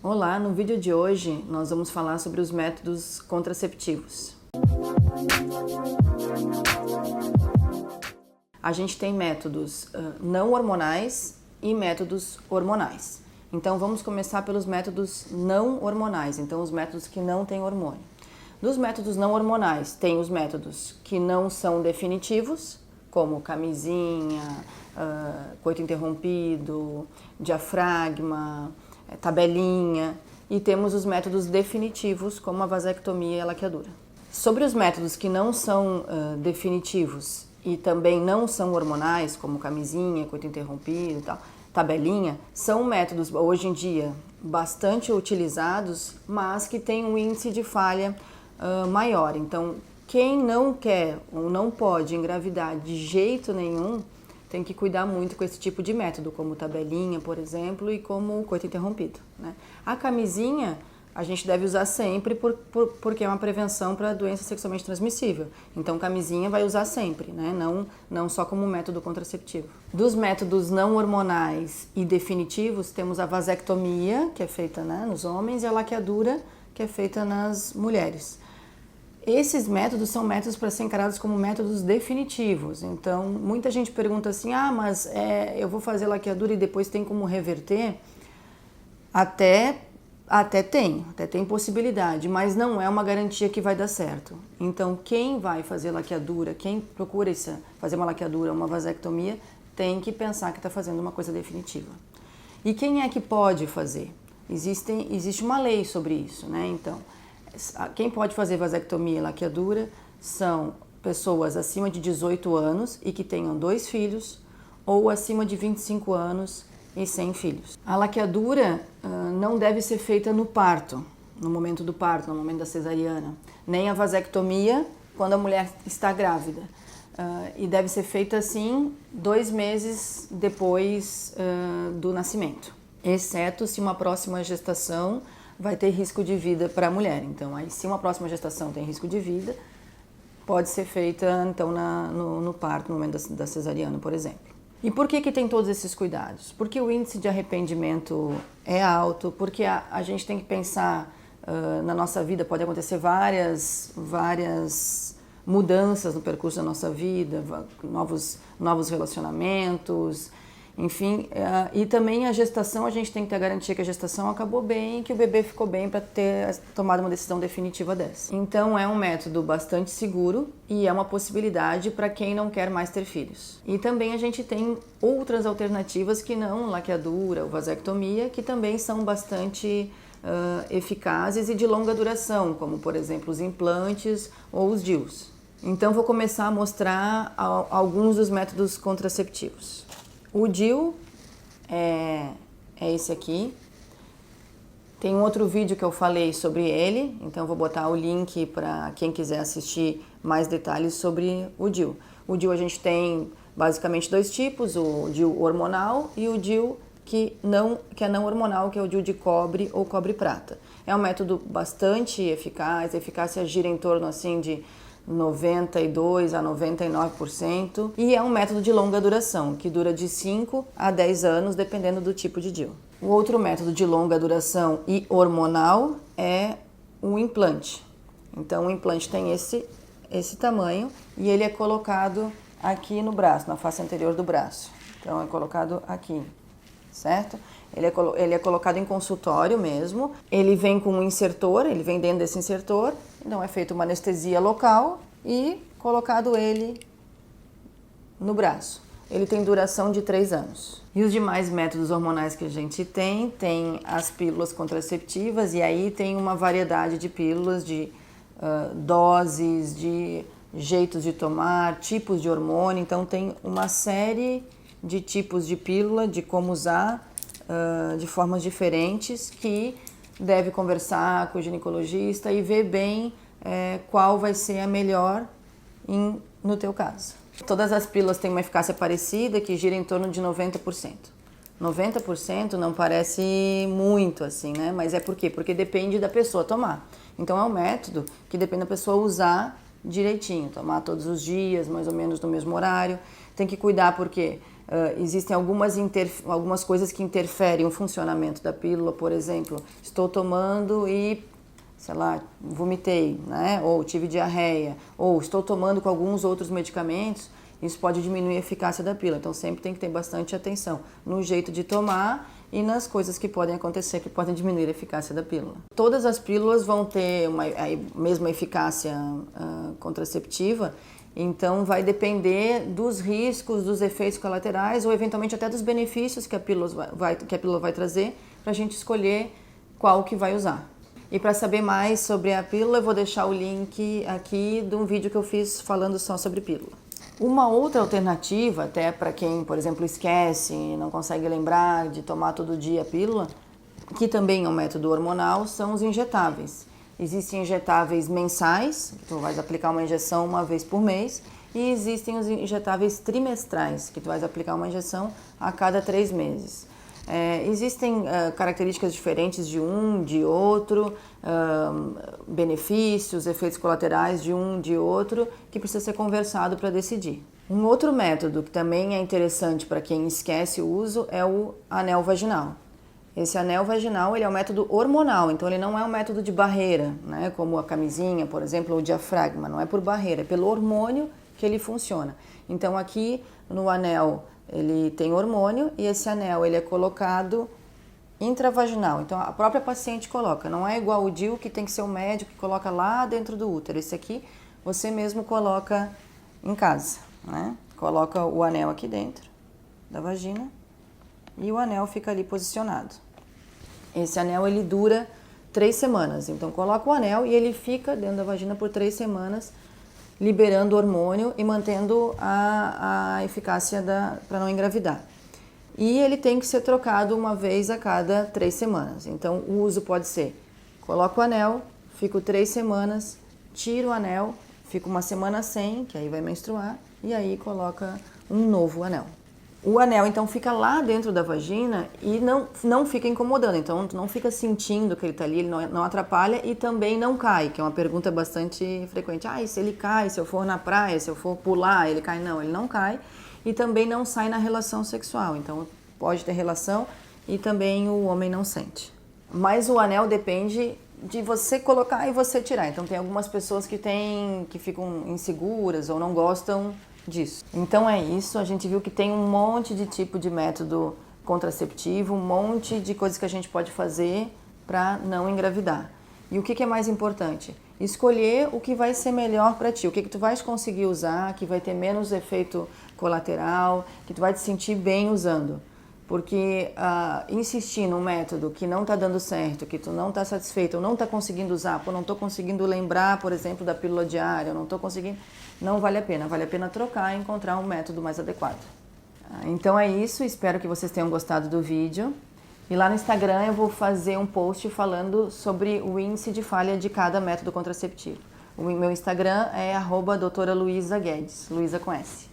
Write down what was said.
Olá, no vídeo de hoje nós vamos falar sobre os métodos contraceptivos. A gente tem métodos não hormonais e métodos hormonais. Então vamos começar pelos métodos não hormonais, então os métodos que não têm hormônio. Dos métodos não hormonais, tem os métodos que não são definitivos, como camisinha, coito interrompido, diafragma, tabelinha, e temos os métodos definitivos, como a vasectomia e a laqueadura. Sobre os métodos que não são definitivos e também não são hormonais, como camisinha, coito interrompido e tal, tabelinha, são métodos, hoje em dia, bastante utilizados, mas que têm um índice de falha maior. Então, quem não quer ou não pode engravidar de jeito nenhum, tem que cuidar muito com esse tipo de método, como tabelinha, por exemplo, e como o coito interrompido, né? A camisinha a gente deve usar sempre porque é uma prevenção para doença sexualmente transmissível. Então, camisinha vai usar sempre, né? Não só como método contraceptivo. Dos métodos não hormonais e definitivos, temos a vasectomia, que é feita, né, nos homens, e a laqueadura, que é feita nas mulheres. Esses métodos são métodos para ser encarados como métodos definitivos. Então, muita gente pergunta assim, mas eu vou fazer laqueadura e depois tem como reverter? Até tem possibilidade, mas não é uma garantia que vai dar certo. Então, quem vai fazer laqueadura, quem procura fazer uma laqueadura, uma vasectomia, tem que pensar que está fazendo uma coisa definitiva. E quem é que pode fazer? Existe uma lei sobre isso, né? Então, quem pode fazer vasectomia e laqueadura são pessoas acima de 18 anos e que tenham 2 filhos, ou acima de 25 anos e sem filhos. A laqueadura não deve ser feita no parto, no momento do parto, no momento da cesariana, nem a vasectomia quando a mulher está grávida. E deve ser feita assim 2 meses depois do nascimento, exceto se uma próxima gestação vai ter risco de vida para a mulher. Então, aí, se uma próxima gestação tem risco de vida, pode ser feita então no parto, no momento da cesariana, por exemplo. E por que tem todos esses cuidados? Porque o índice de arrependimento é alto, porque a gente tem que pensar na nossa vida, pode acontecer várias mudanças no percurso da nossa vida, novos relacionamentos, enfim, e também a gestação, a gente tem que ter a garantia que a gestação acabou bem, que o bebê ficou bem para ter tomado uma decisão definitiva dessa. Então é um método bastante seguro e é uma possibilidade para quem não quer mais ter filhos. E também a gente tem outras alternativas que não laqueadura ou vasectomia, que também são bastante eficazes e de longa duração, como por exemplo os implantes ou os DIUs. Então vou começar a mostrar alguns dos métodos contraceptivos. O DIU é esse aqui. Tem um outro vídeo que eu falei sobre ele, então vou botar o link para quem quiser assistir mais detalhes sobre o DIU. O DIU a gente tem basicamente 2 tipos, o DIU hormonal e o DIU que é não hormonal, que é o DIU de cobre ou cobre-prata. É um método bastante eficaz, a eficácia gira em torno assim de 92% a 99%, e é um método de longa duração, que dura de 5 a 10 anos, dependendo do tipo de DIU. O outro método de longa duração e hormonal é o implante. Então o implante tem esse tamanho e ele é colocado aqui no braço, na face anterior do braço. Então é colocado aqui, certo? Ele é colocado em consultório mesmo, ele vem com um insertor, ele vem dentro desse insertor, então é feita uma anestesia local e colocado ele no braço. Ele tem duração de 3 anos. E os demais métodos hormonais que a gente tem as pílulas contraceptivas, e aí tem uma variedade de pílulas, de doses, de jeitos de tomar, tipos de hormônio, então tem uma série de tipos de pílula, de como usar, de formas diferentes, que deve conversar com o ginecologista e ver bem qual vai ser a melhor no teu caso. Todas as pílulas têm uma eficácia parecida, que gira em torno de 90%. 90% não parece muito assim, né? Mas é por quê? Porque depende da pessoa tomar. Então é um método que depende da pessoa usar direitinho, tomar todos os dias, mais ou menos no mesmo horário. Tem que cuidar porque Existem algumas coisas que interferem no funcionamento da pílula, por exemplo, estou tomando e, sei lá, vomitei, né? Ou tive diarreia, ou estou tomando com alguns outros medicamentos, isso pode diminuir a eficácia da pílula. Então sempre tem que ter bastante atenção no jeito de tomar e nas coisas que podem acontecer que podem diminuir a eficácia da pílula. Todas as pílulas vão ter a mesma eficácia contraceptiva, então vai depender dos riscos, dos efeitos colaterais ou eventualmente até dos benefícios que a pílula vai trazer para a gente escolher qual que vai usar. E para saber mais sobre a pílula, eu vou deixar o link aqui de um vídeo que eu fiz falando só sobre pílula. Uma outra alternativa, até para quem, por exemplo, esquece e não consegue lembrar de tomar todo dia a pílula, que também é um método hormonal, são os injetáveis. Existem injetáveis mensais, que tu vais aplicar uma injeção uma vez por mês, e existem os injetáveis trimestrais, que tu vais aplicar uma injeção a cada 3 meses. Existem características diferentes de um, de outro, benefícios, efeitos colaterais de um, de outro, que precisa ser conversado para decidir. Um outro método que também é interessante para quem esquece o uso é o anel vaginal. Esse anel vaginal ele é um método hormonal, então ele não é um método de barreira, né, como a camisinha, por exemplo, ou o diafragma, não é por barreira, é pelo hormônio que ele funciona. Então aqui no anel ele tem hormônio e esse anel ele é colocado intravaginal, então a própria paciente coloca, não é igual o DIU que tem que ser o médico que coloca lá dentro do útero, esse aqui você mesmo coloca em casa, né? Coloca o anel aqui dentro da vagina e o anel fica ali posicionado. Esse anel ele dura 3 semanas, então coloca o anel e ele fica dentro da vagina por 3 semanas, liberando hormônio e mantendo a eficácia para não engravidar. E ele tem que ser trocado uma vez a cada 3 semanas. Então o uso pode ser, coloco o anel, fico 3 semanas, tiro o anel, fico uma semana sem, que aí vai menstruar, e aí coloca um novo anel. O anel então fica lá dentro da vagina e não fica incomodando, então não fica sentindo que ele está ali, ele não atrapalha e também não cai, que é uma pergunta bastante frequente. E se ele cai, se eu for na praia, se eu for pular, ele cai? Não, ele não cai e também não sai na relação sexual, então pode ter relação e também o homem não sente. Mas o anel depende de você colocar e você tirar, então tem algumas pessoas que ficam inseguras ou não gostam disso. Então é isso, a gente viu que tem um monte de tipo de método contraceptivo, um monte de coisas que a gente pode fazer para não engravidar. E o que é mais importante? Escolher o que vai ser melhor para ti, o que tu vais conseguir usar, que vai ter menos efeito colateral, que tu vai te sentir bem usando. Porque insistir num método que não está dando certo, que tu não está satisfeito, ou não está conseguindo usar, não estou conseguindo lembrar, por exemplo, da pílula diária, eu não estou conseguindo, não vale a pena trocar e encontrar um método mais adequado. Então é isso, espero que vocês tenham gostado do vídeo. E lá no Instagram eu vou fazer um post falando sobre o índice de falha de cada método contraceptivo. O meu Instagram é @doutora Luísa Guedes, Luísa com S.